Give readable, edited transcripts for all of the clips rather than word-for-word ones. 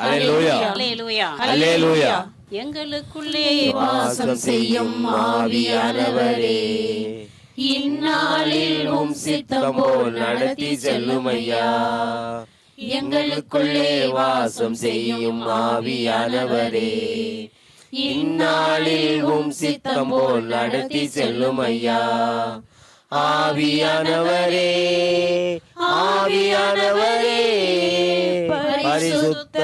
அல்லேலூயா அல்லேலூயா அல்லேலூயா. எங்களுக்குள்ளே வாசம் செய்யும் ஆவியானவரே, இந்நாளில் உம் சித்தம் போல் நடத்தி செல்லும் ஐயா. எங்களுக்குள்ளே வாசம் செய்யும் ஆவியானவரே, இந்நாளில் உம் சித்தம் போல் நடத்தி செல்லும் ஐயா. ஆவியானவரே ஆவியானவரே, பரிசுத்த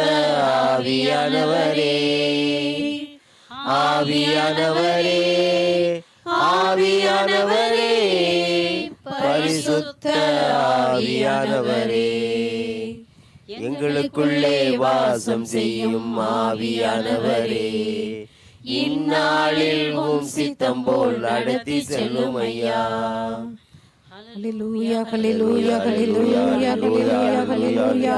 ஆவியானவரே, ஆவியானவரே ஆவியானவரே, பரிசுத்த ஆவியானவரே, எங்களுக்குள்ளே வாசம் செய்யும் ஆவியானவரே, இந்நாளில் உம் சித்தம் போல் நடத்தி செல்லும் ஐயா. ஹல்லேலூயா ஹல்லேலூயா ஹல்லேலூயா ஹல்லேலூயா ஹல்லேலூயா.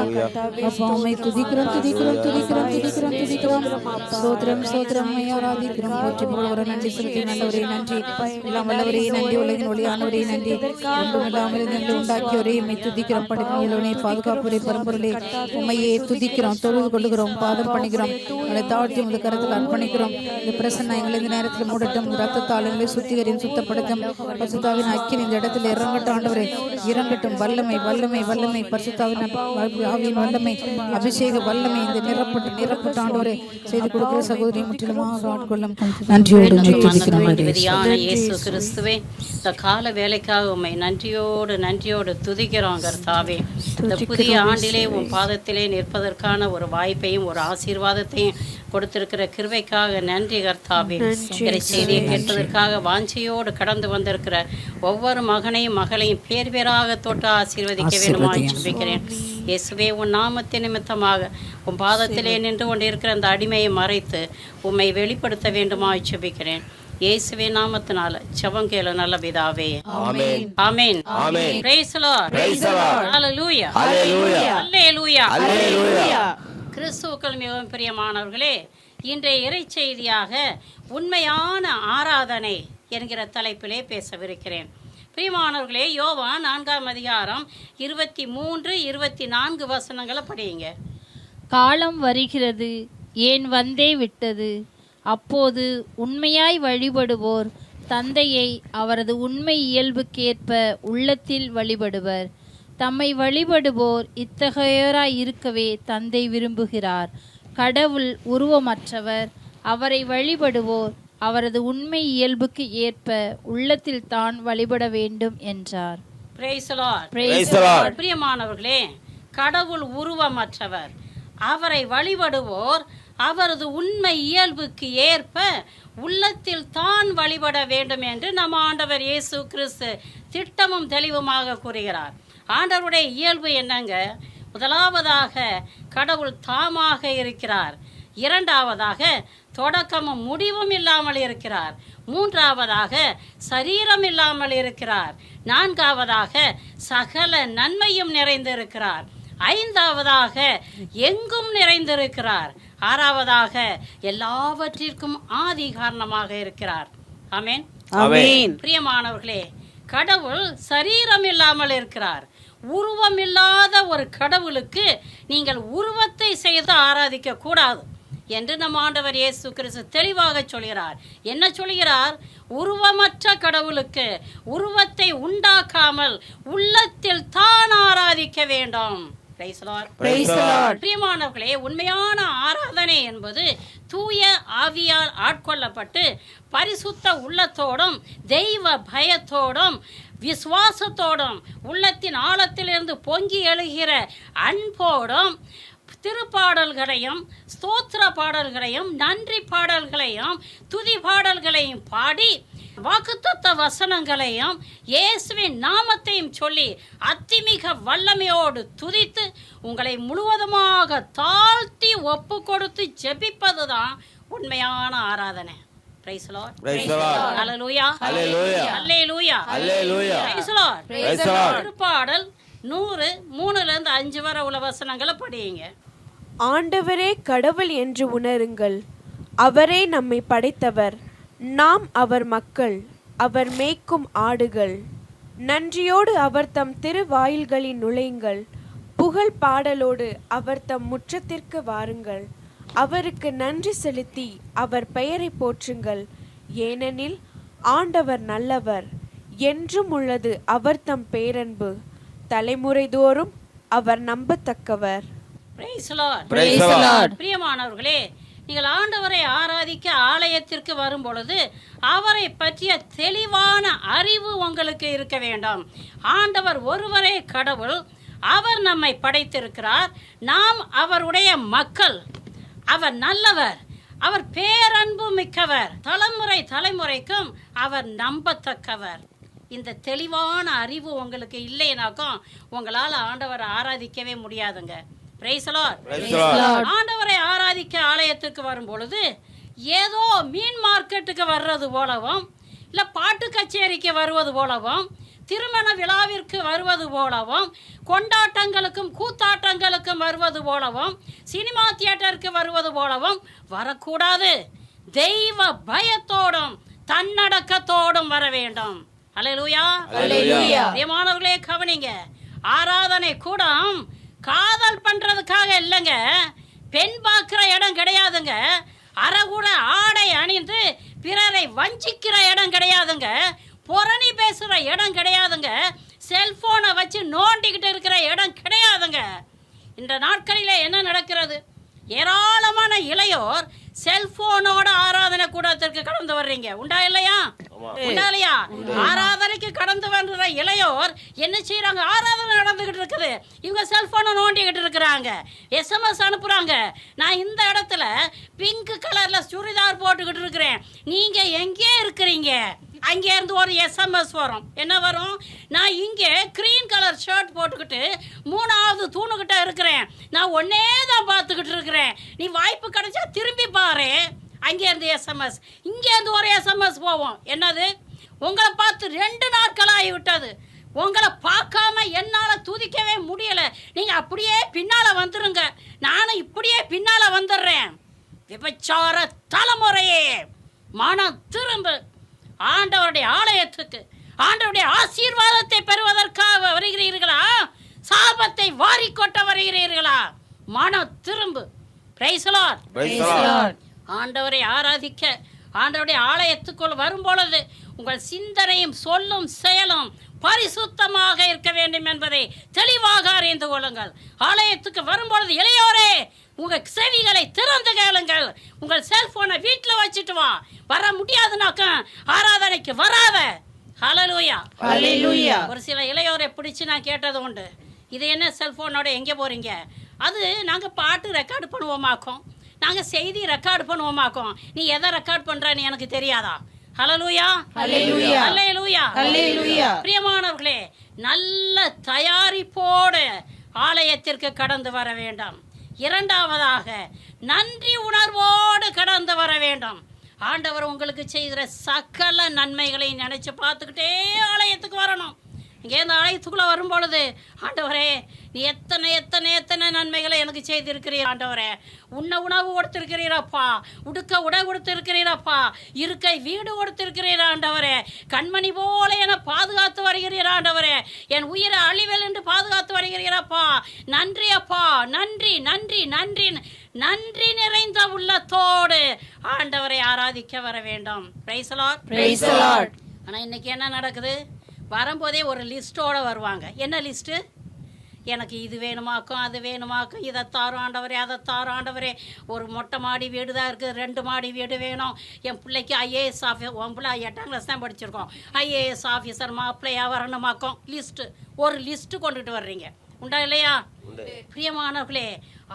அப்பா உம்மை துதிக்கிறோம் துதிக்கிறோம் துதிக்கிறோம் துதிக்கிறோம் துதிக்கிறோம். ஸ்தோத்திரம் ஸ்தோத்திரம் உம்மை ஆராதிக்கிறோம். போற்றி புகழ்கிறோம். நன்றி செலுத்தி நல்லவரே நன்றி. எல்லாம் வல்லவரே நன்றி. உலகின் ஒளியானவரே நன்றி. ஒன்றும் இல்லாமல் இருந்து உண்டாக்கியோரே உம்மை துதிக்கிறோம். படைப்புகளோனே பாதுகாப்புரை பரம்பொருளே உம்மையே துதிக்கிறோம். தொழுது கொள்ளுகிறோம். பாதம் பண்ணிக்கிறோம். அதை தாழ்த்தி உங்கள் கருத்தில் அர்ப்பணிக்கிறோம். இந்த பிரசன்ன எங்களை இந்த நேரத்தில் மூடட்டும். ரத்தத்தால் எங்களை சுத்திகரியும் சுத்தப்படுத்தும். பரிசுத்தாவின் அக்கினி இந்த இடத்தில் இறங்கட்டும். ஆண்டவரே இறங்கட்டும். வல்லமை வல்லமை வல்லமை பரிசுத்தாவின் ஆவியின் வல்லமை அபிஷேக வல்லமை இந்த நிரப்பட்டு ஆண்டவரே செய்து கொடுக்கிற சகோதரி முற்றிலுமாக ஆட்கொள்ளும். நன்றியோடு இயேசு கிறிஸ்துவே, இந்த கால வேலைக்காக உம்மை நன்றியோடு துதிக்கிறோம் கர்த்தாவே. இந்த புதிய ஆண்டிலே உன் பாதத்திலே நிற்பதற்கான ஒரு வாய்ப்பையும் ஒரு ஆசீர்வாதத்தையும் கொடுத்திருக்கிற கிருபைக்காக நன்றி கர்த்தாவே. செய்தியை கேட்பதற்காக வாஞ்சையோடு கடந்து வந்திருக்கிற ஒவ்வொரு மகனையும் மகளையும் பேர் பேராக தொட்டு ஆசீர்வதிக்க வேண்டுமாய் ஜெபிக்கிறேன். இயேசுவே, உன் நாமத்தின் நிமித்தமாக உன் பாதத்திலே நின்று கொண்டிருக்கிற அந்த அடிமையை மறைத்து உம்மை வெளிப்படுத்த வேண்டுமாய் ஜெபிக்கிறேன். இயேசுவே நாமத்தினால ஜெபம் கேளு நல்ல பிதாவே. ஆமென் ஆமென் ஆமென். Praise the Lord. Praise the Lord. ஹல்லேலூயா ஹல்லேலூயா அல்லேலூயா அல்லேலூயா. கிறிஸ்துவுக்குள் மிகவும் பிரியமானவர்களே, இன்றைய இறைச்செய்தியாக உண்மையான ஆராதனை என்கிற தலைப்பிலே பேசவிருக்கிறேன். பிரியமானவர்களே, யோவான் 4ஆம் அதிகாரம் 23, 24 வசனங்களை படியுங்க. காலம் வருகிறது, ஏன் வந்தே விட்டது. அப்போது உண்மையாய் வழிபடுவோர் தந்தையை அவரது உண்மை இயல்புக்கேற்ப உள்ளத்தில் வழிபடுவர். தம்மை வழிபடுவோர் இத்தகையோராய் இருக்கவே தந்தை விரும்புகிறார். கடவுள் உருவமற்றவர். அவரை வழிபடுவோர் அவரது உண்மை இயல்புக்கு ஏற்ப உள்ளத்தில் தான் வழிபட வேண்டும் என்றார். Price the Lord. Praise the Lord. பிரியமானவர்களே, கடவுள் உருவமற்றவர். அவரை வழிபடுவோர் அவரது உண்மை இயல்புக்கு ஏற்ப உள்ளத்தில் தான் வழிபட வேண்டும் என்று நம் ஆண்டவர் இயேசு கிறிஸ்து திட்டமும் தெளிவுமாக கூறுகிறார். ஆண்டவருடைய இயல்பு என்னங்க? முதலாவதாக கடவுள் தாமாக இருக்கிறார். இரண்டாவதாக தொடக்கமும் முடிவும் இல்லாமல் இருக்கிறார். மூன்றாவதாக சரீரம் இல்லாமல் இருக்கிறார். நான்காவதாக சகல நன்மையும் நிறைந்திருக்கிறார். ஐந்தாவதாக எங்கும் நிறைந்திருக்கிறார். ஆறாவதாக எல்லாவற்றிற்கும் ஆதி காரணமாக இருக்கிறார். ஆமென் ஆமென். பிரியமானவர்களே, கடவுள் சரீரம் இல்லாமல் இருக்கிறார். உருவம் இல்லாத ஒரு கடவுளுக்கு நீங்கள் உருவத்தை செய்து ஆராதிக்க கூடாது என்று நம் ஆண்டவர் இயேசு கிறிஸ்து தெளிவாக சொல்கிறார். என்ன சொல்கிறார்? உருவமற்ற கடவுளுக்கு உருவத்தை உண்டாக்காமல் உள்ளத்தில் தான் ஆராதிக்க வேண்டும். பிரியமானவர்களே, உண்மையான ஆராதனை என்பது தூய ஆவியால் ஆட்கொள்ளப்பட்டு பரிசுத்த உள்ளத்தோடும் தெய்வ பயத்தோடும் விசுவாசத்தோடும் உள்ளத்தின் ஆழத்திலிருந்து பொங்கி எழுகிற அன்போடும் திருப்பாடல்களையும் ஸ்தோத்திர பாடல்களையும் நன்றி பாடல்களையும் துதி பாடல்களையும் பாடி வாக்குத்தத்த வசனங்களையும் இயேசுவின் நாமத்தையும் சொல்லி அத்திமிக வல்லமையோடு துதித்து உங்களை முழுவதுமாக தாழ்த்தி ஒப்பு கொடுத்து ஜெபிப்பதுதான் உண்மையான ஆராதனை. Praise the Lord. Praise the Lord. Hallelujah. Hallelujah. Hallelujah. Hallelujah. Praise the Lord. Praise the Lord. திருப்பாடல் 100 3லிருந்து 5 வரை உள்ள வசனங்களை படியுங்க. ஆண்டவரே கடவுள் என்று உணருங்கள். அவரே நம்மை படைத்தவர். நாம் அவர் மக்கள், அவர் மேய்க்கும் ஆடுகள். நன்றியோடு அவர் தம் திருவாயில்களில் நுழையுங்கள். புகழ் பாடலோடு அவர் தம் முற்றத்திற்கு வாருங்கள். அவருக்கு நன்றி செலுத்தி அவர் பெயரை போற்றுங்கள். ஏனெனில் ஆண்டவர் நல்லவர், என்றும் உள்ளது அவர் தம் பேரன்பு. தலைமுறை தோறும் அவர் நம்பத்தக்கவர். Praise the Lord. Praise the Lord. பிரியமானவர்களே, நீங்கள் ஆண்டவரை ஆராதிக்க ஆலயத்திற்கு வரும் பொழுது அவரை பற்றிய தெளிவான அறிவு உங்களுக்கு இருக்க வேண்டும். ஆண்டவர் ஒருவரே கடவுள். அவர் நம்மை படைத்திருக்கிறார். நாம் அவருடைய மக்கள். அவர் நல்லவர். அவர் பேரன்பு மிக்கவர். தலைமுறை தலைமுறைக்கும் அவர் நம்பத்தக்கவர். இந்த தெளிவான அறிவு உங்களுக்கு இல்லைனாக்கும் உங்களால் ஆண்டவரை ஆராதிக்கவே முடியாதுங்க. Praise the Lord. ஆண்டவரை ஆராதிக்க ஆலயத்துக்கு வரும் பொழுது ஏதோ மீன் மார்க்கெட்டுக்கு வர்றது போலவும், இல்லை பாட்டு கச்சேரிக்கு வருவது போலவும், திருமண விழாவிற்கு வருவது போலவும், கொண்டாட்டங்களுக்கும் கூத்தாட்டங்களுக்கும் வருவது போலவும், சினிமா தியேட்டருக்கு வருவது போலவும் வரக்கூடாது. தெய்வ பயத்தோடும் தன்னடக்கத்தோடும் வர வேண்டும். அல்லேலூயா. பிரியமானவர்களே, கவனிங்க. ஆராதனை கூட காதல் பண்றதுக்காக இல்லைங்க. பெண் பார்க்கிற இடம் கிடையாதுங்க. அறகுட ஆடை அணிந்து பிறரை வஞ்சிக்கிற இடம் கிடையாதுங்க. புரணி பேசுகிற இடம் கிடையாதுங்க. செல்போனை வச்சு நோண்டிக்கிட்டு இருக்கிற இடம் கிடையாதுங்க. இந்த நாட்களில் என்ன நடக்கிறது? ஏராளமான இளையோர் செல்போனோட ஆராதனை கூடத்திற்கு கடந்து வர்றீங்க. உண்டா இல்லையா? உண்டா இல்லையா? ஆராதனைக்கு கடந்து வர்ற இளையோர் என்ன செய்யறாங்க? ஆராதனை நடந்துகிட்டு இருக்குது, இவங்க செல்போனை நோண்டிக்கிட்டு இருக்கிறாங்க, SMS அனுப்புறாங்க. நான் இந்த இடத்துல பிங்க் கலர்ல சுடிதார் போட்டுக்கிட்டு இருக்கிறேன், நீங்க எங்கே இருக்கிறீங்க? அங்கேருந்து ஒரு SMS வரும். என்ன வரும்? நான் இங்கே கிரீன் கலர் ஷர்ட் போட்டுக்கிட்டு 3வது தூணுக்கிட்ட இருக்கிறேன், நான் ஒன்னே தான் பார்த்துக்கிட்டு இருக்கிறேன், நீ வாய்ப்பு கிடைச்சா திரும்பி பாரு. அங்கேருந்து SMS, இங்கேருந்து ஒரு SMS போவோம். என்னது? உங்களை பார்த்து 2 நாட்கள் ஆகிவிட்டது, உங்களை பார்க்காம என்னால் துதிக்கவே முடியலை, நீங்கள் அப்படியே பின்னால் வந்துடுங்க, நானும் இப்படியே பின்னால் வந்துடுறேன். விபச்சார தலைமுறையே, மனம் திரும்ப. ஆண்டவருடைய ஆலயத்துக்கு ஆண்டவருடைய ஆசீர்வாதத்தை பெறுவதற்காக வருகிறீர்களா? சாபத்தை வாரிக்கொட்ட வருகிறீர்களா? மனம் திரும்பு. Price the Lord. ஆண்டவரை ஆராதிக்க ஆண்டவருடைய ஆலயத்துக்குள் வரும்பொழுது உங்கள் சிந்தனையும் சொல்லும் செயலும் பரிசுத்தமாக இருக்க வேண்டும் என்பதை தெளிவாக அறிந்து கொள்ளுங்கள். ஆலயத்துக்கு வரும்பொழுது இளையோரே, உங்கள் செவிகளை திறந்து கேளுங்கள். உங்கள் செல்போனை வீட்டில் வச்சுட்டு வர முடியாதுனாக்கா ஆராதனைக்கு வராத. ஹல்லேலூயா. ஹல்லேலூயா. ஒரு சில இளையோரை பிடிச்சி நான் கேட்டது உண்டு, இது என்ன செல்போனோட எங்கே போறீங்க? அது நாங்கள் பாட்டு ரெக்கார்டு பண்ணுவோமாக்கும், நாங்கள் செய்தி ரெக்கார்டு பண்ணுவோமாக்கும், நீ எதை ரெக்கார்ட் பண்ணுறன்னு எனக்கு தெரியாதா? ஹல்லேலூயா. ஹல்லேலூயா. ஹல்லேலூயா. ஹல்லேலூயா. பிரியமானவர்களே, நல்ல தயாரிப்போடு ஆலயத்திற்கு கடந்து வர வேண்டும். இரண்டாவதாக நன்றி உணர்வோடு கடந்து வர வேண்டும். ஆண்டவர் உங்களுக்கு செய்கிற சகல நன்மைகளை நினைச்சு பார்த்துக்கிட்டே ஆலயத்துக்கு வரணும். இங்கே இந்த ஆலயத்துக்குள்ளே வரும்பொழுது, ஆண்டவரே நீ எத்தனை எத்தனை எத்தனை நன்மைகளை எனக்கு செய்திருக்கிறீர் ஆண்டவரே. உண்ண உணவு கொடுத்திருக்கிறீரப்பா, உடுக்க உடை கொடுத்திருக்கிறீரப்பா, இருக்கை வீடு கொடுத்திருக்கிறீர் ஆண்டவரே, கண்மணி போல என பாதுகாத்து வருகிறீர் ஆண்டவரே, என் உயிரை அழிவில் என்று பாதுகாத்து வருகிறீரப்பா. நன்றி அப்பா, நன்றி நன்றி நன்றி. நன்றி நிறைந்த உள்ளத்தோடு ஆண்டவரை ஆராதிக்க வர வேண்டும். Praise the Lord. Praise the Lord. ஆனால் இன்னைக்கு என்ன நடக்குது? வரும்போதே ஒரு லிஸ்ட்டோடு வருவாங்க. என்ன லிஸ்ட்டு? எனக்கு இது வேணுமாக்கும், அது வேணுமாக்கும், இதை தாரும் ஆண்டவரே, அதை தாரும் ஆண்டவரே, ஒரு மொட்டை மாடி வீடு தான் இருக்குது, 2 மாடி வீடு வேணும், என் பிள்ளைக்கு IAS ஆஃபீஸர், உன் பிள்ளை 8ஆம் கிளாஸ் தான் படிச்சிருக்கோம், IAS ஆஃபீஸர் மாப்பிள்ளையாக வரணுமாக்கும். லிஸ்ட்டு, ஒரு லிஸ்ட்டு கொண்டுட்டு வர்றீங்க. உண்டா இல்லையா? பிரியமானவர்களே,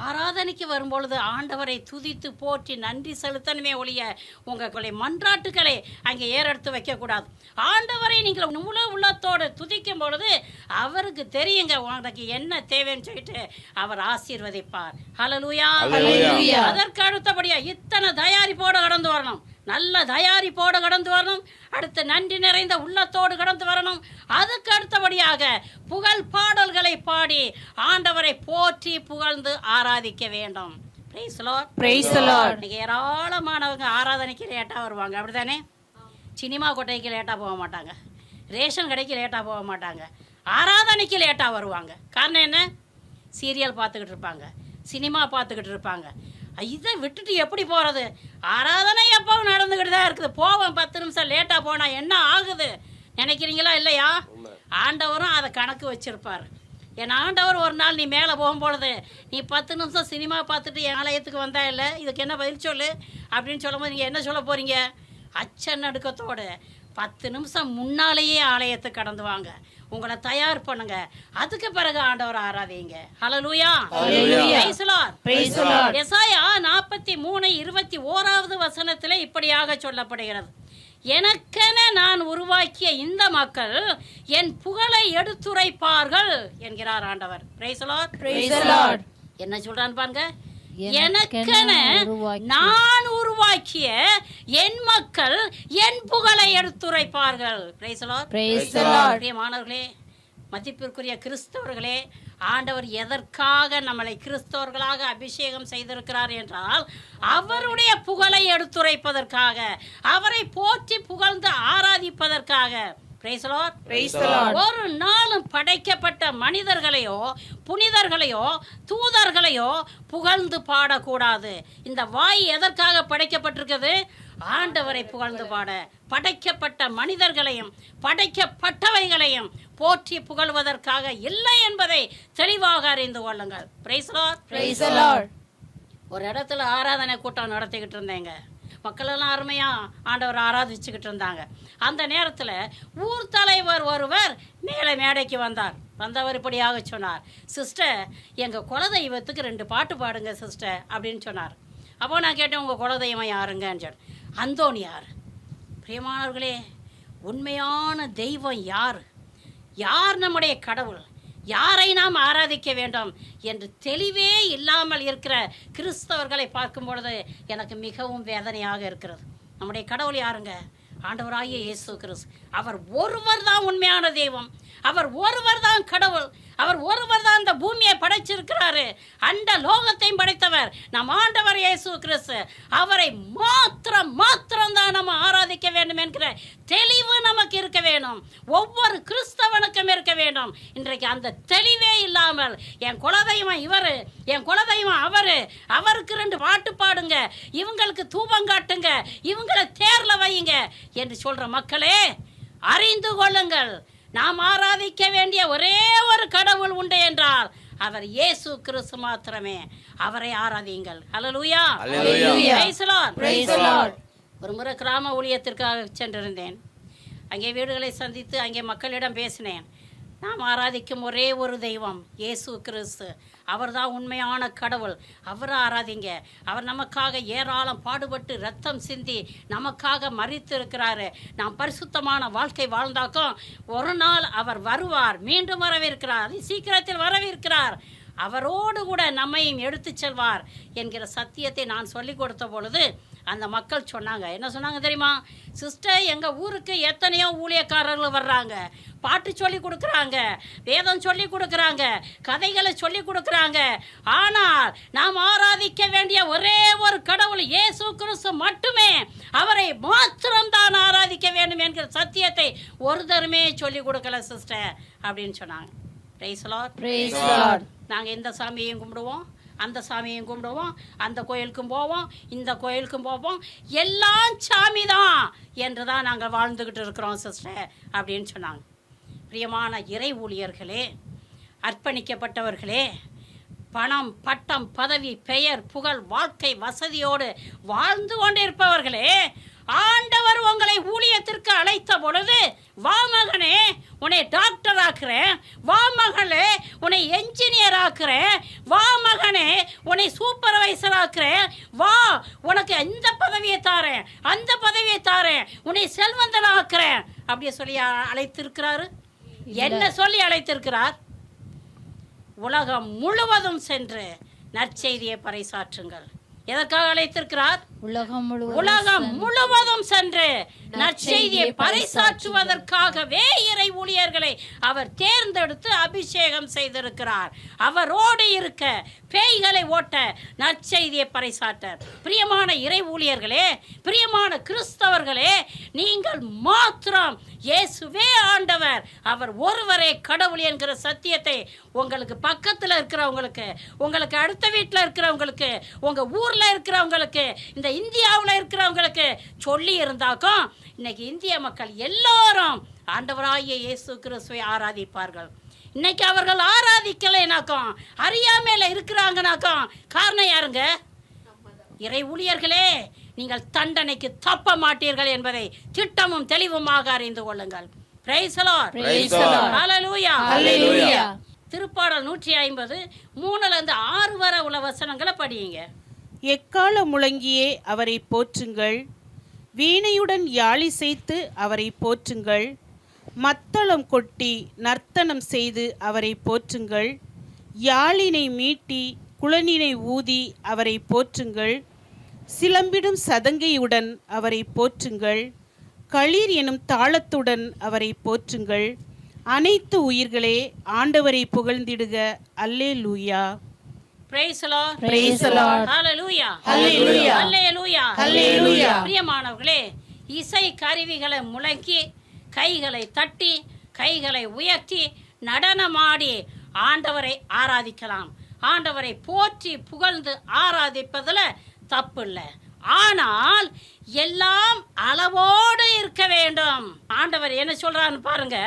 ஆராதனைக்கு வரும்பொழுது ஆண்டவரை துதித்து போற்றி நன்றி செலுத்தணுமே ஒழிய உங்களுடைய மன்றாட்டுக்களை அங்கே ஏறெடுத்து வைக்கக்கூடாது. ஆண்டவரை நீங்கள் முழு உள்ளத்தோடு துதிக்கும் பொழுது அவருக்கு தெரியுங்க உனக்கு என்ன தேவைன்னு சொல்லிட்டு அவர் ஆசீர்வதிப்பார். ஹல்லேலூயா. அதற்கு அடுத்தபடியா இத்தனை தயாரிப்போடு கடந்து வரணும், நல்ல தயாரிப்போடு கடந்து வரணும், அடுத்து நன்றி நிறைந்த உள்ளத்தோடு கடந்து வரணும். அதுக்கு அடுத்தபடியாக புகழ் பாடல்களை பாடி ஆண்டவரை போற்றி புகழ்ந்து ஆராதிக்க வேண்டும். Praise the Lord. Praise the Lord. ஏராளமானவங்க ஆராதனைக்கு லேட்டாக வருவாங்க, அப்படித்தானே? சினிமா கொட்டைக்கு லேட்டாக போக மாட்டாங்க, ரேஷன் கடைக்கு லேட்டாக போக மாட்டாங்க, ஆராதனைக்கு லேட்டாக வருவாங்க. காரணம் என்ன? சீரியல் பார்த்துக்கிட்டு இருப்பாங்க, சினிமா பார்த்துக்கிட்டு இருப்பாங்க. இதை விட்டுட்டு எப்படி போகிறது? ஆராதனை எப்பவும் நடந்துக்கிட்டு தான் இருக்குது. போவோம் 10 நிமிஷம் லேட்டாக போனால் என்ன ஆகுது நினைக்கிறீங்களா? இல்லையா? ஆண்டவரும் அதை கணக்கு வச்சுருப்பார். என் ஆண்டவர் ஒரு நாள் நீ மேலே போகும்பொழுது நீ 10 நிமிஷம் சினிமா பார்த்துட்டு என் ஆலயத்துக்கு வந்தா இல்லை, இதுக்கு என்ன பதில் சொல்லு அப்படின்னு சொல்லும்போது நீங்கள் என்ன சொல்ல போகிறீங்க? அச்ச நடுக்கத்தோடு 10 நிமிஷம் முன்னாலேயே ஆலயத்துக்கு கடந்து வாங்க, உங்களை தயார் பண்ணுங்க, அதுக்கு பிறகு ஆண்டவர் ஆராதிங்க. ஹல்லேலூயா. எசாயா 43:21 வசனத்தில் இப்படியாக சொல்லப்படுகிறது, எனக்கென நான் உருவாக்கிய இந்த மக்கள் என் புகழை எடுத்துரைப்பார்கள் என்கிறார் ஆண்டவர். Price the Lord. என்ன சொல்றான்னு பாருங்க, எனக்கென நான் உருவாக்கிய என் மக்கள் என் புகழை எடுத்துரைப்பார்கள். Price the Lord. பிரியமானவர்களே, மதிப்பிற்குரிய கிறிஸ்தவர்களே, ஆண்டவர் எதற்காக நம்மளை கிறிஸ்தவர்களாக அபிஷேகம் செய்திருக்கிறார் என்றால் அவருடைய புகழை எடுத்துரைப்பதற்காக, அவரை போற்றி புகழ்ந்து ஆராதிப்பதற்காக. ஒரு நாளும் படைக்கப்பட்ட மனிதர்களையோ புனிதர்களையோ தூதர்களையோ புகழ்ந்து பாடக்கூடாது. இந்த வாய் எதற்காக படைக்கப்பட்டிருக்கிறது? ஆண்டவரை புகழ்ந்து பாட. படைக்கப்பட்ட மனிதர்களையும் படைக்கப்பட்டவைகளையும் போற்றி புகழ்வதற்காக இல்லை என்பதை தெளிவாக அறிந்து கொள்ளுங்கள். Praise the Lord. ஒரு இடத்துல ஆராதனை கூட்டம் நடத்திக்கிட்டு இருந்தேங்க. மக்களெல்லாம் அருமையாக ஆண்டவர் ஆராதிச்சுக்கிட்டு இருந்தாங்க. அந்த நேரத்தில் ஊர் தலைவர் ஒருவர் மேலே மேடைக்கு வந்தார். வந்தவர் இப்படியாக சொன்னார், சிஸ்டர் எங்கள் குலதெய்வத்துக்கு 2 பாட்டு பாடுங்க சிஸ்டர் அப்படின்னு சொன்னார். அப்போ நான் கேட்டேன், உங்கள் குலதெய்வம் யாருங்கன்னு சொன்னேன். அந்தோணியார். பிரியமானவர்களே, உண்மையான தெய்வம் யார், யார் நம்முடைய கடவுள், யாரை நாம் ஆராதிக்க வேண்டும் என்று தெளிவே இல்லாமல் இருக்கிற கிறிஸ்தவர்களை பார்க்கும் பொழுது எனக்கு மிகவும் வேதனையாக இருக்கிறது. நம்முடைய கடவுள் யாருங்க? ஆண்டவராகிய இயேசு கிறிஸ்து. அவர் ஒருவர் தான் உண்மையான தெய்வம், அவர் ஒருவர் தான் கடவுள், அவர் ஒருவர் தான் இந்த பூமியை படைச்சிருக்கிறாரு, அந்த லோகத்தையும் படைத்தவர் நம் ஆண்டவர் இயேசு கிறிஸ்து. அவரை மாத்திரம் தான் நம்ம ஆராதிக்க வேண்டும் என்கிற தெளிவு நமக்கு இருக்க வேண்டும், ஒவ்வொரு கிறிஸ்தவனுக்கும் இருக்க வேண்டும். இன்றைக்கு அந்த தெளிவே இல்லாமல் என் குலதெய்வம் இவர், என் குலதெய்வம் அவர், அவருக்கு 2 பாட்டு பாடுங்க, இவங்களுக்கு தூபம் காட்டுங்க, இவங்களை தேர்ல வையுங்க என்று சொல்ற மக்களே, அறிந்து கொள்ளுங்கள், நாம் ஆராதிக்க வேண்டிய ஒரே ஒரு கடவுள் உண்டு என்றால் அவர் இயேசு கிறிஸ்து மாத்திரமே. அவரை ஆராதியுங்கள். ஹல்லேலூயா. Praise the Lord. ஒரு முறை கிராம ஊழியத்திற்காக சென்றிருந்தேன். அங்கே வீடுகளை சந்தித்து அங்கே மக்களிடம் பேசினேன். நாம் ஆராதிக்கும் ஒரே ஒரு தெய்வம் இயேசு கிறிஸ்து, அவர் தான் உண்மையான கடவுள், அவரை ஆராதிங்க. அவர் நமக்காக ஏராளம் பாடுபட்டு ரத்தம் சிந்தி நமக்காக மரித்து இருக்கிறாரு. நாம் பரிசுத்தமான வாழ்க்கை வாழ்ந்தாக்கும் ஒரு நாள் அவர் வருவார், மீண்டும் வரவிருக்கிறார், சீக்கிரத்தில் வரவிருக்கிறார், அவரோடு கூட நம்மையும் எடுத்து செல்வார் என்கிற சத்தியத்தை நான் சொல்லி கொடுத்த பொழுது அந்த மக்கள் சொன்னாங்க, என்ன சொன்னாங்க தெரியுமா? சிஸ்டர், எங்கள் ஊருக்கு எத்தனையோ ஊழியக்காரர்கள் வர்றாங்க, பாட்டு சொல்லி கொடுக்குறாங்க, வேதம் சொல்லி கொடுக்குறாங்க, கதைகளை சொல்லி கொடுக்குறாங்க, ஆனால் நாம் ஆராதிக்க வேண்டிய ஒரே ஒரு கடவுள் இயேசு கிறிஸ்து மட்டுமே, அவரை மாத்திரம்தான் ஆராதிக்க வேண்டும் என்கிற சத்தியத்தை ஒருத்தருமே சொல்லி கொடுக்கல சிஸ்டர் அப்படின்னு சொன்னாங்க. Price the Lord. நாங்கள் இந்த சாமியையும் கும்பிடுவோம், அந்த சாமியையும் கும்பிடுவோம், அந்த கோயிலுக்கும் போவோம், இந்த கோயிலுக்கும் போவோம், எல்லாம் சாமி தான் என்று தான் நாங்கள் வாழ்ந்துக்கிட்டு இருக்கிறோம் சிஸ்டர் அப்படின்னு சொன்னாங்க. பிரியமான இறை ஊழியர்களே, அர்ப்பணிக்கப்பட்டவர்களே, பணம், பட்டம், பதவி, பெயர், புகழ், வாழ்க்கை வசதியோடு வாழ்ந்து கொண்டிருப்பவர்களே, ஆண்டவர் உங்களை ஊழியத்திற்கு அழைத்த பொழுது, வா மகனே உன்னை டாக்டர் ஆக்குறேன், வா மகளே உன்னை என்ஜினியர் ஆக்குறேன், வா மகனே உன்னை சூப்பர்வைசர் ஆக்குறேன், வா உனக்கு இந்த பதவியை தாரேன், அந்த பதவியை தாரேன், உன்னை செல்வந்தன் ஆக்குறேன் அப்படியே சொல்லி அழைத்திருக்கிறாரு. என்ன சொல்லி அழைத்திருக்கிறார்? உலகம் முழுவதும் சென்று நற்செய்தியை பறைசாற்றுங்கள். எதற்காக அழைத்திருக்கிறார்? உலகம் முழுவதும் சென்று நற்செய்தியை பறைசாற்றுவதற்காகவே இறை ஊழியர்களை அவர் தேர்ந்தெடுத்து அபிஷேகம் செய்திருக்கிறார். அவரோடு இருக்க, பேய்களை ஓட்ட, நற்செய்தியை பறைசாற்ற. பிரியமான இறை ஊழியர்களே, பிரியமான கிறிஸ்தவர்களே, நீங்கள் மாத்திரம் இயேசுவே ஆண்டவர், அவர் ஒருவரே கடவுள் என்கிற சத்தியத்தை உங்களுக்கு பக்கத்தில் இருக்கிறவங்களுக்கு, உங்களுக்கு அடுத்த வீட்டில் இருக்கிறவங்களுக்கு, உங்க ஊர்ல இருக்கிறவங்களுக்கு, இந்த இந்தியாவில் இருக்கிறவங்களுக்கு சொல்லி இருந்தாக்கும் இன்னைக்கு இந்திய மக்கள் எல்லாரும் ஆண்டவராகிய இயேசு கிறிஸ்துவை ஆராதிப்பார்கள். இன்னைக்கு அவர்கள் ஆராதிக்கலைனாக்கும், அறியாமையில இருக்கிறாங்கனாக்கும் காரணம் யாருங்க? இறை ஊழியர்களே, நீங்கள் தண்டனைக்கு தப்ப மாட்டீர்கள் என்பதை திட்டமும் தெளிவுமாக அறிந்து கொள்ளுங்கள். Praise the Lord. ஹல்லேலூயா. ஹல்லேலூயா. திருப்பாடல் 150 3-6 வரை உள்ள வசனங்களை படியுங்க. எக்கால முழங்கியே அவரை போற்றுங்கள், வீணையுடன் யாழிசைத்து அவரை போற்றுங்கள், மத்தளம் கொட்டி நர்த்தனம் செய்து அவரை போற்றுங்கள், யாழினை மீட்டி குழலினை ஊதி அவரை போற்றுங்கள், சிலம்பிடும் சதங்கையுடன் அவரை போற்றுங்கள், களிர் எனும் தாளத்துடன் அவரை போற்றுங்கள். அனைத்து உயிர்களே ஆண்டவரை புகழ்ந்திடுக. அல்லேலூயா. Praise the Lord. Praise the Lord. Hallelujah. Hallelujah. Hallelujah. Hallelujah. பிரியமானவர்களே, இசை கருவிகளை முழக்கி, கைகளை தட்டி, கைகளை உயர்த்தி, நடனமாடி ஆண்டவரை ஆராதிக்கலாம். ஆண்டவரை போற்றி புகழ்ந்து ஆராதிப்பதில் தப்பு இல்லை. ஆனால் எல்லாம் அளவோடு இருக்க வேண்டும். ஆண்டவர் என்ன சொல்றான்னு பாருங்க.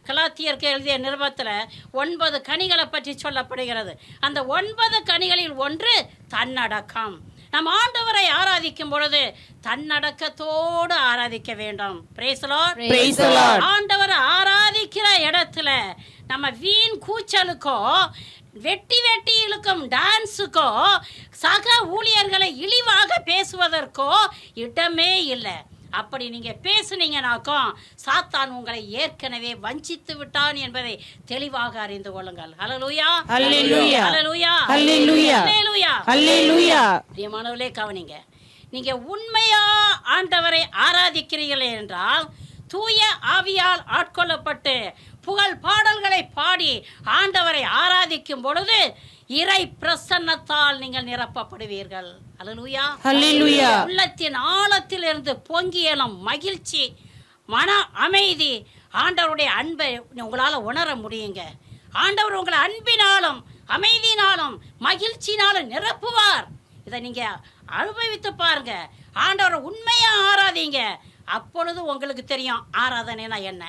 கலாத்தியருக்கு எழுதிய நிருபத்தில் 9 கனிகளை பற்றி சொல்லப்படுகிறது. அந்த 9 கனிகளில் ஒன்று தன்னடக்கம். நம் ஆண்டவரை ஆராதிக்கும் பொழுது தன்னடக்கத்தோடு ஆராதிக்க வேண்டும். Praise the Lord. Praise the Lord. ஆண்டவரை ஆராதிக்கிற இடத்துல நம்ம வீண் கூச்சலுக்கோ, வெட்டி இழுக்கும் டான்ஸுக்கோ, சக ஊழியர்களை இழிவாக பேசுவதற்கோ இடமே இல்லை. அப்படி நீங்க பேசுனீங்கனாக்கும் சாத்தான் உங்களை ஏற்கனவே வஞ்சித்து விட்டான் என்பதை தெளிவாக அறிந்து கொள்ளுங்கள். ஹல்லேலூயா. ஹல்லேலூயா. ஹல்லேலூயா. ஹல்லேலூயா. ஹல்லேலூயா. ஹல்லேலூயா. பிரியமானவர்களே, கவனிங்க. நீங்க உண்மையா ஆண்டவரை ஆராதிக்கிறீர்கள் என்றால் தூய ஆவியால் ஆட்கொள்ளப்பட்டு புகழ் பாடல்களை பாடி ஆண்டவரை ஆராதிக்கும் பொழுது இறை பிரசன்னத்தால் நீங்கள் நிரப்பப்படுவீர்கள். ஹல்லேலூயா. ஹல்லேலூயா. உள்ளத்தின் ஆழத்தில் இருந்து பொங்கி எழும் மகிழ்ச்சி, மன அமைதி, ஆண்டவருடைய அன்பை உங்களால் உணர முடியுங்க. ஆண்டவர் உங்களை அன்பினாலும் அமைதியினாலும் மகிழ்ச்சினாலும் நிரப்புவார். இதை நீங்க அனுபவித்து பாருங்க. ஆண்டவரை உண்மையா ஆராதிங்க. அப்பொழுது உங்களுக்கு தெரியும் ஆராதனைனா என்ன.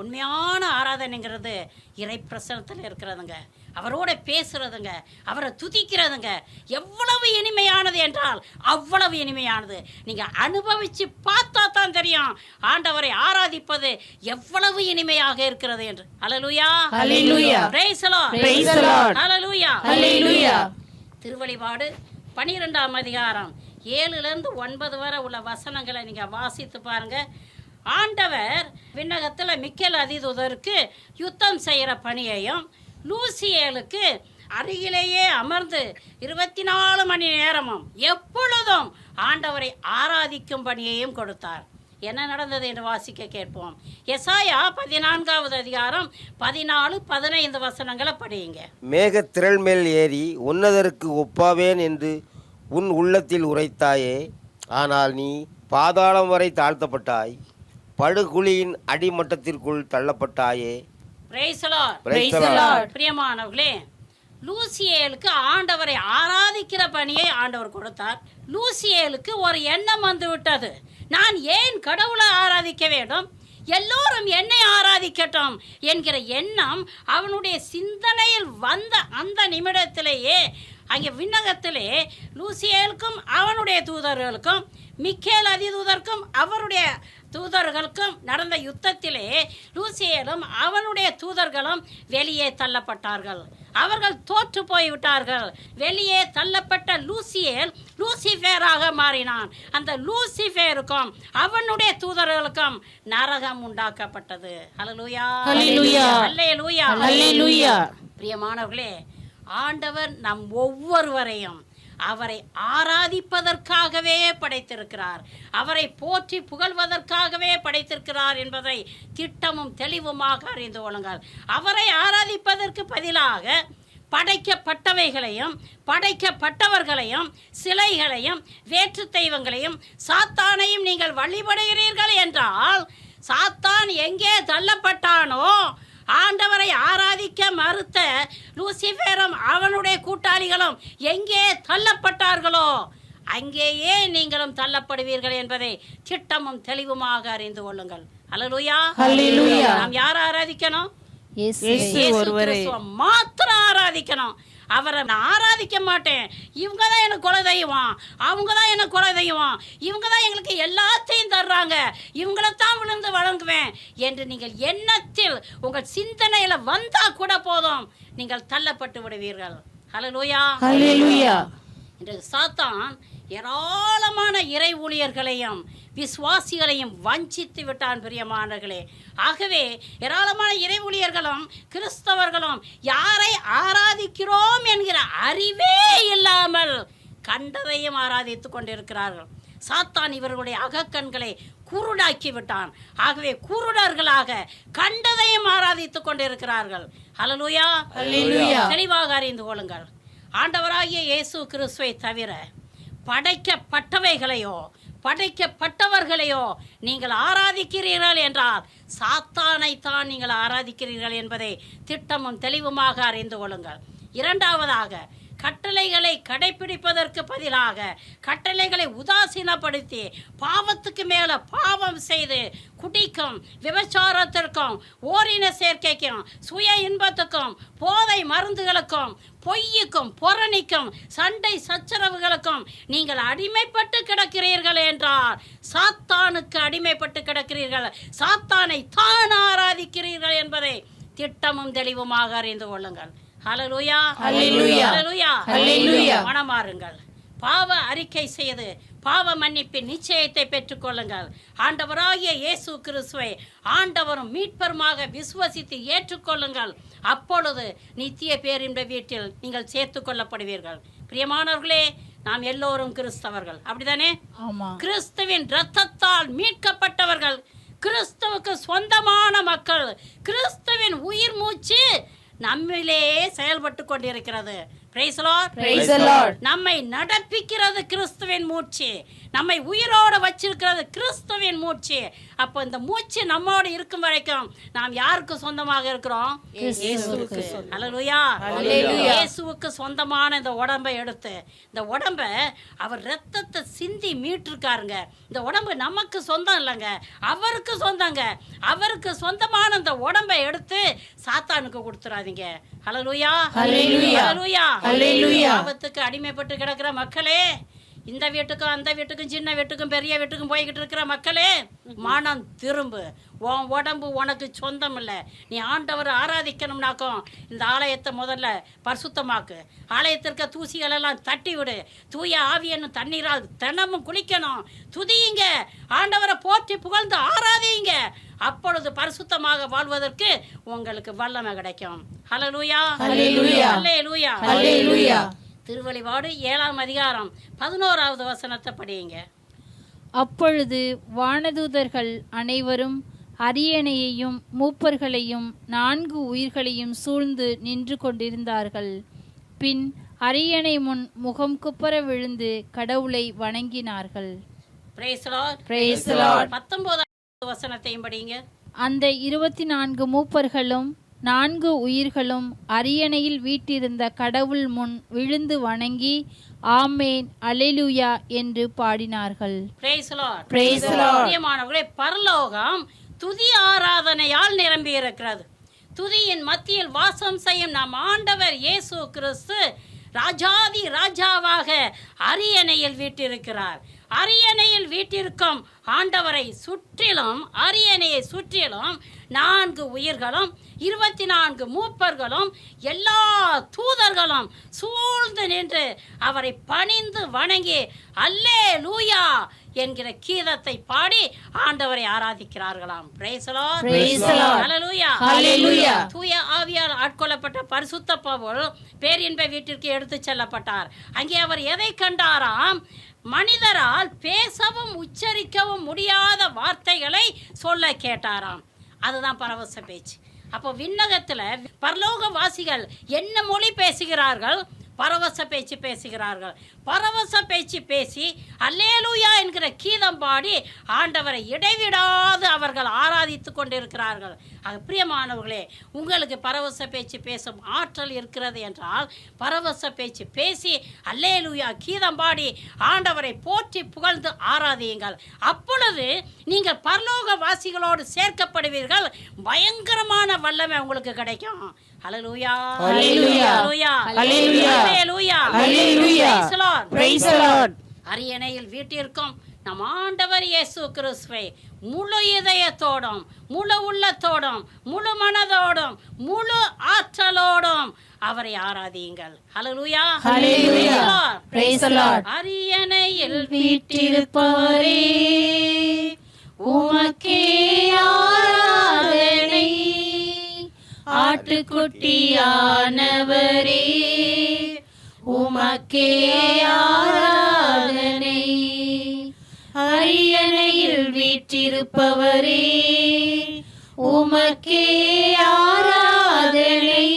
உண்மையான ஆராதனைங்கிறது இறை பிரசன்னத்தில் இருக்கிறதுங்க. அவரோட பேசுறதுங்க, அவரை துதிக்கிறதுங்க. எவ்வளவு இனிமையானது என்றால் அவ்வளவு இனிமையானது. நீங்க அனுபவிச்சு பார்த்தா தான் தெரியும் ஆண்டவரை ஆராதிப்பது எவ்வளவு இனிமையாக இருக்கிறது என்று. ஹல்லேலூயா. ஹல்லேலூயா. Praise the Lord. Praise the Lord. ஹல்லேலூயா. ஹல்லேலூயா. திருவெளிப்பாடு 12ஆம் அதிகாரம் 7-9 வரை உள்ள வசனங்களை நீங்க வாசித்து பாருங்க. ஆண்டவர் விண்ணகத்தில் மிக்கேல் அதிதூதருக்கு யுத்தம் செய்கிற பணியையும், லூசியேலுக்கு அருகிலேயே அமர்ந்து 24 மணி நேரமும் எப்பொழுதும் ஆண்டவரை ஆராதிக்கும் பணியையும் கொடுத்தார். என்ன நடந்தது என்று வாசிக்க கேட்போம். எசாயா 14ஆவது அதிகாரம் 14-15 வசனங்களை படியுங்க. மேகத்திரள் மேல் ஏறி உன்னதருக்கு ஒப்பாவேன் என்று உன் உள்ளத்தில் உரைத்தாயே, ஆனால் நீ பாதாளம் வரை தாழ்த்தப்பட்டாய், படுகுழியின் அடிமட்டத்திற்குள் தள்ளப்பட்டாயே. Praise the Lord. Praise the Lord. பிரியமானவர்களே, லூசியேலுக்கு ஆண்டவரை ஆராதிக்கிற பணியை ஆண்டவர் கொடுத்தார். லூசியேலுக்கு ஒரு எண்ணம் வந்து விட்டது. நான் ஏன் கடவுளை ஆராதிக்க வேண்டும், எல்லோரும் என்னை ஆராதிக்கட்டும் என்கிற எண்ணம் அவனுடைய சிந்தனையில் வந்த அந்த நிமிடத்திலேயே அங்கே விண்ணகத்திலே லூசியேலுக்கும் அவனுடைய தூதர்களுக்கும், மிக்கேல் அதிதூதருக்கும் அவருடைய தூதர்களுக்கும் நடந்த யுத்தத்திலே லூசியேலும் அவனுடைய தூதர்களும் வெளியே தள்ளப்பட்டார்கள். அவர்கள் தோற்று போய்விட்டார்கள். வெளியே தள்ளப்பட்ட லூசியேல் லூசிஃபேராக மாறினான். அந்த லூசிஃபேருக்கும் அவனுடைய தூதர்களுக்கும் நரகம் உண்டாக்கப்பட்டது. ஹல்லேலூயா. ஹல்லேலூயா. ஹல்லேலூயா. ஹல்லேலூயா. பிரியமானவர்களே, ஆண்டவர் நம் ஒவ்வொருவரையும் அவரை ஆராதிப்பதற்காகவே படைத்திருக்கிறார், அவரை போற்றி புகழ்வதற்காகவே படைத்திருக்கிறார் என்பதை திட்டமும் தெளிவுமாக அறிந்து கொள்ளுங்கள். அவரை ஆராதிப்பதற்கு பதிலாக படைக்கப்பட்டவைகளையும் படைக்கப்பட்டவர்களையும் சிலைகளையும் வேற்று தெய்வங்களையும் சாத்தானையும் நீங்கள் வழிபடுகிறீர்கள் என்றால், சாத்தான் எங்கே தள்ளப்பட்டானோ, ஆண்டவரை ஆராதிக்க மறுத்த லூசிபேரும் அவனுடைய கூட்டாளிகளும் எங்கே தள்ளப்பட்டார்களோ அங்கேயே நீங்களும் தள்ளப்படுவீர்கள் என்பதை திட்டமும் தெளிவுமாக அறிந்து கொள்ளுங்கள். அல்லேலூயா. நாம் யாரை ஆராதிக்கணும்? இயேசு கிறிஸ்துவை மாத்திரம் ஆராதிக்கணும். அவரை நான் ஆராதிக்க மாட்டேன், இவங்க தான் எனக்கு குல தெய்வம், அவங்க தான் எனக்கு குல தெய்வம், இவங்க தான் எங்களுக்கு எல்லாத்தையும் தர்றாங்க, இவங்களைத்தான் விழுந்து வழங்குவேன் என்று நீங்கள் எண்ணத்தில் உங்கள் சிந்தனையில வந்தா கூட போதும், நீங்கள் தள்ளப்பட்டு விடுவீர்கள். ஹல்லேலூயா. ஹல்லேலூயா. இன்றைக்கு சாத்தான் ஏராளமான இறை ஊழியர்களையும் விசுவாசிகளையும் வஞ்சித்து விட்டான் பிரியமானவர்களே. ஆகவே ஏராளமான இறை ஊழியர்களும் கிறிஸ்தவர்களும் யாரை ஆராதிக்கிறோம் என்கிற அறிவே இல்லாமல் கண்டதையும் ஆராதித்து கொண்டிருக்கிறார்கள். சாத்தான் இவர்களுடைய அகக்கண்களை குருடாக்கி விட்டான். ஆகவே குருடர்களாக கண்டதையும் ஆராதித்து கொண்டிருக்கிறார்கள். ஹல்லேலூயா. தெளிவாக அறிந்து கொள்ளுங்கள், ஆண்டவராகிய இயேசு கிறிஸ்துவை தவிர படைக்கப்பட்டவைகளையோ படைக்கப்பட்டவர்களையோ நீங்கள் ஆராதிக்கிறீர்கள் என்றால் சாத்தானைத்தான் நீங்கள் ஆராதிக்கிறீர்கள் என்பதை திட்டமும் தெளிவுமாக அறிந்து கொள்ளுங்கள். இரண்டாவதாக, கட்டளைகளை கடைபிடிப்பதற்கு பதிலாக கட்டளைகளை உதாசீனப்படுத்தி பாவத்துக்கு மேல பாவம் செய்து குடிக்கும், விபச்சாரத்திற்கும், ஓரின சேர்க்கைக்கும், சுய இன்பத்துக்கும், போதை மருந்துகளுக்கும், பொய்யுக்கும், பொறணிக்கும், சண்டை சச்சரவுகளுக்கும் நீங்கள் அடிமைப்பட்டு கிடக்கிறீர்கள் என்றால் சாத்தானுக்கு அடிமைப்பட்டு கிடக்கிறீர்கள், சாத்தானை தான் ஆராதிக்கிறீர்கள் என்பதை திட்டமும் தெளிவுமாக அறிந்து கொள்ளுங்கள். ஹல்லேலூயா. ஹல்லேலூயா. ஹல்லேலூயா. ஹல்லேலூயா. மனமாறுங்கள், பாவ அறிக்கை செய்து பாவ மன்னிப்பின் நிச்சயத்தை பெற்றுக்கொள்ளுங்கள். ஆண்டவராகிய இயேசு கிறிஸ்துவை ஆண்டவரும் மீட்பருமாக விசுவசித்து ஏற்றுக்கொள்ளுங்கள். அப்பொழுது நித்திய பேரின்ப வீட்டில் நீங்கள் சேர்த்து கொள்ளப்படுவீர்கள். பிரியமானவர்களே, நாம் எல்லோரும் கிறிஸ்தவர்கள், அப்படிதானே? கிறிஸ்துவின் இரத்தத்தால் மீட்கப்பட்டவர்கள், கிறிஸ்துவுக்கு சொந்தமான மக்கள். கிறிஸ்துவின் உயிர் மூச்சு நம்மிலே செயல்பட்டு கொண்டிருக்கிறது. Praise the Lord. Praise the Lord. நம்மை நடப்பிக்கிறது கிறிஸ்துவின் மூச்சு, நம்மை உயிரோடு வச்சிருக்கிறது கிறிஸ்துவின் மூச்சு. அப்போ இந்த மூச்சு நம்மோடு இருக்கும் வரைக்கும் நாம் யாருக்கு சொந்தமாக இருக்கிறோம்? இயேசுவுக்கு. ஹல்லேலூயா. இயேசுவுக்கு சொந்தமான இந்த உடம்பை எடுத்து, இந்த உடம்பை அவர் ரத்தத்தை சிந்தி மீட்டிருக்காருங்க. இந்த உடம்பு நமக்கு சொந்தம் இல்லைங்க, அவருக்கு சொந்தங்க. அவருக்கு சொந்தமான இந்த உடம்பை எடுத்து சாத்தானுக்கு கொடுத்துறாதீங்க. ஹல்லேலூயா. ஹல்லேலூயா. ஹல்லேலூயா. பாவத்துக்கு அடிமைப்பட்டு கிடக்கிற மக்களே, இந்த வீட்டுக்கும் அந்த வீட்டுக்கும் சின்ன வீட்டுக்கும் பெரிய வீட்டுக்கும் போய்கிட்டு இருக்கிற மக்களே, மனம் திரும்பு. உன் உடம்பு உனக்கு சொந்தம் இல்லை. நீ ஆண்டவரை ஆராதிக்கணும்னாக்கும் இந்த ஆலயத்தை முதல்ல பரிசுத்தமாக்கு. ஆலயத்திற்கு தூசிகள் எல்லாம் தட்டி விடு. தூய ஆவியன்னு தண்ணீரால் தினமும் குளிக்கணும். துதியுங்க, ஆண்டவரை போற்றி புகழ்ந்து ஆராதிங்க. அப்பொழுது பரிசுத்தமாக வாழ்வதற்கு உங்களுக்கு வல்லமை கிடைக்கும். ஹல்லேலூயா. ஹல்லேலூயா. ஹல்லேலூயா. திருவெளிப்பாடு 7ஆம் அதிகாரம் 11வது வசனத்தை படியுங்க. அப்பொழுது வானதூதர்கள் அனைவரும் அரியணையையும் மூப்பர்களையும் 4 உயிர்களையும் சூழ்ந்து நின்று கொண்டிருந்தார்கள். பின் அரியணை முன் முகம் குப்புற விழுந்து கடவுளை வணங்கினார்கள். Praise the Lord. Praise the Lord. 19வது வசனத்தையும் படிங்க. அந்த 24 மூப்பர்களும் 4 உயிர்களும் அரியணையில் வீட்டிருந்த கடவுள் முன் விழுந்து வணங்கி ஆமேன் அல்லேலூயா என்று பாடினார்கள். Praise the Lord. Praise the Lord. பிரியமானவர்களே, பரலோகம் துதி ஆராதனையால் நிரம்பி இருக்கிறது. துதியின் மத்தியில் வாசம் செய்யும் நம் ஆண்டவர் இயேசு கிறிஸ்து ராஜாதி ராஜாவாக அரியணையில் வீட்டிருக்கிறார். அரியணையில் வீட்டிற்கும் ஆண்டவரை சுற்றிலும், அரியணையை சுற்றிலும் 4 உயிர்களும் 24 மூப்பர்களும் எல்லா தூதர்களும் சூழ்ந்து நின்று அவரை பணிந்து வணங்கி அல்லேலூயா என்கிற கீதத்தை பாடி ஆண்டவரை ஆராதிக்கிறார்களாம். Praise the Lord. Praise the Lord. Hallelujah. Hallelujah. தூய ஆவி ஆவியால் ஆட்கொள்ளப்பட்ட பரிசுத்த பவுல் பேரின்ப வீட்டிற்கு எடுத்து செல்லப்பட்டார். அங்கே அவர் எதை கண்டாராம்? மனிதரால் பேசவும் உச்சரிக்கவும் முடியாத வார்த்தைகளை சொல்ல கேட்டாராம். அதுதான் பரவச பேச்சு. அப்போ விண்ணகத்தில் பரலோகவாசிகள் என்ன மொழி பேசுகிறார்கள்? பரவச பேச்சு பேசுகிறார்கள். பரவச பேச்சு பேசி அல்லேலூயா என்கிற கீதம் பாடி ஆண்டவரை இடைவிடாது அவர்கள் ஆராதித்து கொண்டிருக்கிறார்கள். பிரியமானவர்களே, உங்களுக்கு பரவச பேச்சு பேசும் ஆற்றல் இருக்கிறது என்றால் பரவச பேச்சு பேசி அல்லேலூயா கீதம் பாடி ஆண்டவரை போற்றி புகழ்ந்து ஆராதியுங்கள். அப்பொழுது நீங்கள் பரலோக வாசிகளோடு சேர்க்கப்படுவீர்கள். பயங்கரமான வல்லமை உங்களுக்கு கிடைக்கும். ஹல்லேலூயா, ஹல்லேலூயா, ஹல்லேலூயா, ஹல்லேலூயா, ஹல்லேலூயா. Praise the Lord. அரியணையில் வீட்டிற்கும் நம் ஆண்டவர் இயேசு கிறிஸ்துவை முழு இதயத்தோடும் முழு உள்ளத்தோடும் முழு மனதோடும் முழு ஆற்றலோடும் அவரை ஆராதியுங்கள். ஹல்லேலூயா, ஹல்லேலூயா, பிரைஸ் தி லார்ட். அரியணையில் வீற்றிருப்பவரே உமக்கே ஆராதனை, ஆட்டுக்குட்டியானவரே உமக்கே ஆராதனை, அரியணையில் வீற்றிருப்பவரே உமக்கே ஆராதனை,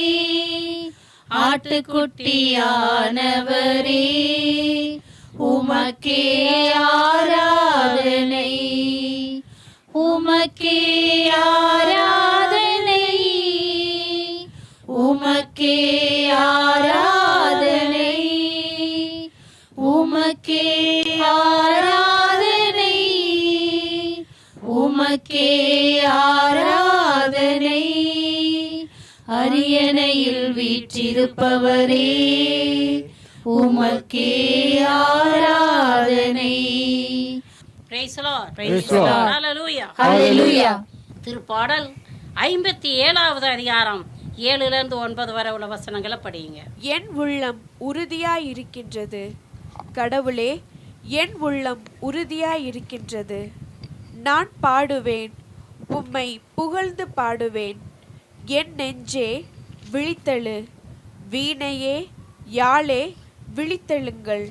ஆட்டுக்குட்டியானவரே உமக்கே ஆராதனை, உமக்கே ஆராதனை, உமக்கே ஆராதனை, உமக்கே ஆராதனை, உமக்கே ஆராதனை, அரியணையில் வீற்றிருப்பவரே உமக்கே ஆராதனை. Praise the Lord. Praise the Lord. Hallelujah. Hallelujah. திருப்பாடல் 57வது அதிகாரம் 7லிருந்து 9 வரை உள்ள வசனங்களை படியுங்க. என் உள்ளம் உறுதியாய் இருக்கின்றது, கடவுளே என் உள்ளம் உறுதியாய் இருக்கின்றது. நான் பாடுவேன், உம்மை புகழ்ந்து பாடுவேன். என் நெஞ்சே விழித்தெழு, வீணையே யாழே விழித்தெழுங்கள்.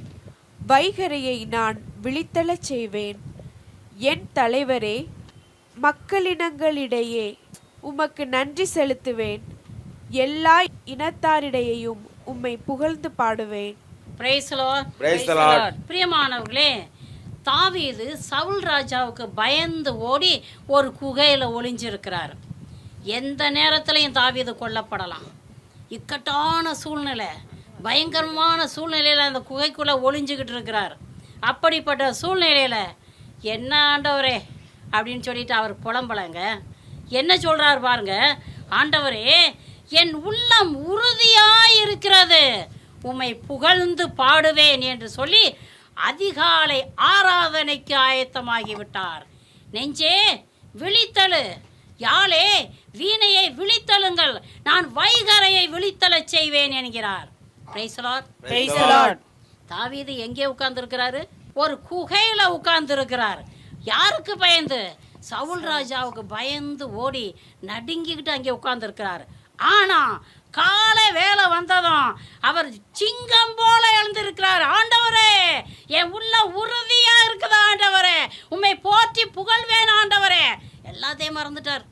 வைகரையை நான் விழித்தெழச் செய்வேன். என் தலைவரே, மக்களினங்களிடையே உமக்கு நன்றி செலுத்துவேன். எல்லா இனத்தாரிடையேயும் உம்மை புகழ்ந்து பாடுவேன். Praise the Lord. Praise the Lord. பிரியமானவர்களே, தாவீது சவுல் ராஜாவுக்கு பயந்து ஓடி ஒரு குகையில் ஒளிஞ்சிருக்கிறார். எந்த நேரத்திலையும் தாவீது கொல்லப்படலாம். இக்கட்டான சூழ்நிலை, பயங்கரமான சூழ்நிலையில் அந்த குகைக்குள்ளே ஒளிஞ்சுக்கிட்டு இருக்கிறார். அப்படிப்பட்ட சூழ்நிலையில் என்ன ஆண்டவரே அப்படின்னு சொல்லிட்டு அவர் புலம்பலங்க. என்ன சொல்கிறார் பாருங்க, ஆண்டவரே என் உள்ளம் உறுதியாய் இருக்கிறது, உம்மை புகழ்ந்து பாடுவேன் என்று சொல்லி அதிகாலை ஆராதனைக்கு ஆயத்தமாகிவிட்டார். நெஞ்சே விழித்தழு, யாழே வீணையை விழித்தழுங்கள், நான் வைகரையை விழித்தழச் செய்வேன் என்கிறார். Praise the Lord. Praise the Lord. தாவீது எங்கே உட்கார்ந்துருக்கிறாரு? ஒரு குகையில உட்கார்ந்துருக்கிறார். யாருக்கு பயந்து? சவுல் ராஜாவுக்கு பயந்து ஓடி நடுங்கிக்கிட்டு அங்கே உட்கார்ந்துருக்கிறார். ஆனா காலை வேலை வந்ததும் அவர் சிங்கம் போல எழுந்திருக்கிறார். ஆண்டவரே என் உள்ள உறுதியா இருக்குதா ஆண்டவரே, உம்மை போற்றி புகழ்வேன் ஆண்டவரே. எல்லாத்தையும் மறந்துட்டார்.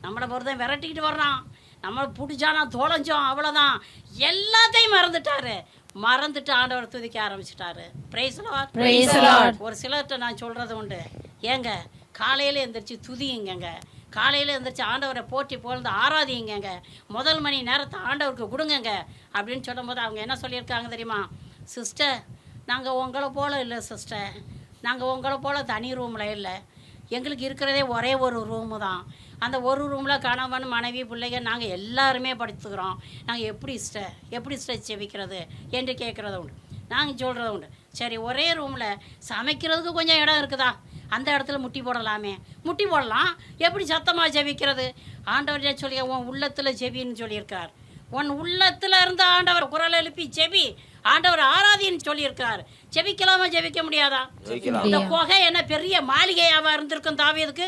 நம்மளை பொறுத்த விரட்டிக்கிட்டு வர்றான், நம்மளை பிடிச்சானா தோலைஞ்சோம், அவ்வளோதான். எல்லாத்தையும் மறந்துட்டு ஆண்டவர் துதிக்க ஆரம்பிச்சிட்டாரு. Price the Lord. Praise the Lord. ஒரு சிலர்கிட்ட நான் சொல்கிறது உண்டு, ஏங்க காலையில் எந்திரிச்சு துதியுங்க, காலையில் எந்திரிச்சு ஆண்டவரை போற்றி புகழ்ந்து ஆராதிங்கங்க, முதல் மணி நேரத்தை ஆண்டவருக்கு கொடுங்கங்க அப்படின்னு சொல்லும்போது அவங்க என்ன சொல்லியிருக்காங்க தெரியுமா? சிஸ்டர், நாங்கள் உங்களை போல் இல்லை சிஸ்டர், நாங்கள் உங்களை போல் தனி ரூமில் இல்லை, எங்களுக்கு இருக்கிறதே ஒரே ஒரு ரூமு தான். அந்த ஒரு ரூமில் கணவன் மனைவி பிள்ளைங்க நாங்கள் எல்லாருமே படுத்துக்கிறோம். நாங்கள் எப்படி சிஸ்டர் செவிக்கிறது என்று கேட்குறது உண்டு. நாங்கள் சொல்கிறது உண்டு, சரி ஒரே ரூமில் சமைக்கிறதுக்கு கொஞ்சம் இடம் இருக்குதா, அந்த இடத்துல முட்டி போடலாமே, முட்டி போடலாம், எப்படி சத்தமாக ஜெபிக்கிறது? ஆண்டவர் சொல்லி உன் உள்ளத்தில் ஜெபின்னு சொல்லியிருக்கார். உன் உள்ளத்தில் இருந்து ஆண்டவர் குரல் எழுப்பி ஜெபி, ஆண்டவர் ஆராதின்னு சொல்லியிருக்கார். ஜெபிக்கலாமா, ஜெபிக்க முடியாதா? இந்த குகை என்ன பெரிய மாளிகையாவா இருந்திருக்கும் தாவீதுக்கு?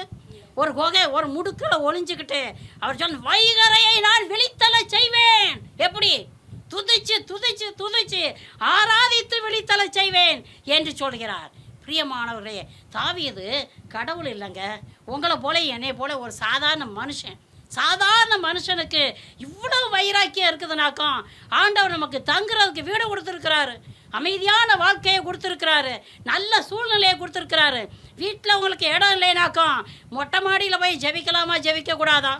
ஒரு குகை, ஒரு முடுக்கில் ஒளிஞ்சுக்கிட்டு அவர் சொன்ன வைகரையை நான் விழித்தழச் செய்வேன். எப்படி? துதிச்சு துதிச்சு துதிச்சு ஆராதித்து விழித்தலை செய்வேன் என்று சொல்கிறார். பிரியமானவர்களே, தாவீது கடவுள் இல்லைங்க, உங்களை போல என்னை போல ஒரு சாதாரண மனுஷன். சாதாரண மனுஷனுக்கு இவ்வளவு வைராக்கியம் இருக்குதுனாக்கும் ஆண்டவர் நமக்கு தங்குறதுக்கு வீடு கொடுத்துருக்கிறாரு, அமைதியான வாழ்க்கையை கொடுத்துருக்கிறாரு, நல்ல சூழ்நிலையை கொடுத்துருக்கிறாரு. வீட்டில் உங்களுக்கு இடம் இல்லைனாக்கும் மொட்டை மாடியில் போய் ஜெபிக்கலாமா ஜெபிக்க கூடாதா?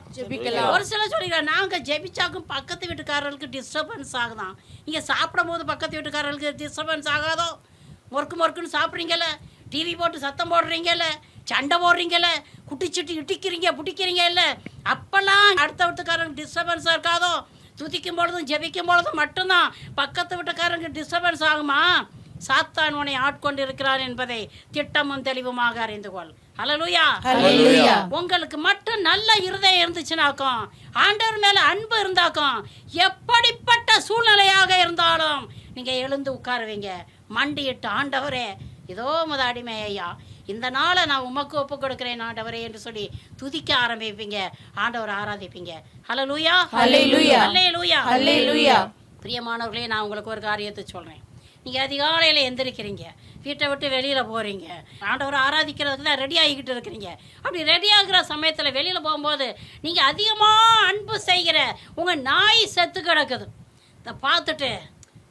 ஒரு சில சொல்லிக்கலாம், நாங்கள் ஜெபிச்சாக்கும் பக்கத்து வீட்டுக்காரர்களுக்கு டிஸ்டர்பன்ஸ் ஆகுதான். இங்கே சாப்பிடும் போது பக்கத்து வீட்டுக்காரர்களுக்கு டிஸ்டர்பன்ஸ் ஆகாதோ? மொறுக்குன்னு சாப்பிட்றீங்கல்ல, டிவி போட்டு சத்தம் போடுறீங்கல்ல, சண்டை போடுறீங்கல்ல, குட்டிச்சுட்டு இட்டிக்கிறீங்க பிடிக்கிறீங்க இல்லை, அப்பெல்லாம் அடுத்த வீட்டுக்காரங்க டிஸ்டர்பன்ஸாக இருக்காதோ? துதிக்கும் பொழுதும் ஜெபிக்கும் பொழுதும் மட்டும்தான் பக்கத்து வீட்டுக்காரங்க டிஸ்டர்பன்ஸ் ஆகுமா? சாத்தான் உன்னை ஆட்கொண்டு இருக்கிறார் என்பதை திட்டமும் தெளிவுமாக அறிந்து கொள். ஹல்லேலூயா. உங்களுக்கு மட்டும் நல்ல இருதயம் இருந்துச்சுனாக்கும், ஆண்டவர் மேல அன்பு இருந்தாக்கும், எப்படிப்பட்ட சூழ்நிலையாக இருந்தாலும் நீங்க எழுந்து உட்காருவீங்க. மண்டியிட்டு, ஆண்டவரே இதோ முத அடிமை ஐயா, இந்த நாளை நான் உமக்கு ஒப்பு கொடுக்கிறேன் ஆண்டவரே என்று சொல்லி துதிக்க ஆரம்பிப்பீங்க, ஆண்டவர் ஆராதிப்பீங்க. ஹல்லேலூயா, ஹல்லேலூயா, ஹல்லேலூயா, ஹல்லேலூயா. பிரியமானவர்களே, நான் உங்களுக்கு ஒரு காரியத்தை சொல்றேன். நீங்கள் அதிகாலையில் எந்திரிக்கிறீங்க, வீட்டை விட்டு வெளியில் போகிறீங்க, ஆண்டவரை ஆராதிக்கிறதுக்கு தான் ரெடி ஆகிக்கிட்டு இருக்கிறீங்க. அப்படி ரெடி ஆகிற சமயத்தில் வெளியில் போகும்போது நீங்கள் அதிகமாக அன்பு செய்கிற உங்கள் நாய் செத்து கிடக்குது. இதை பார்த்துட்டு,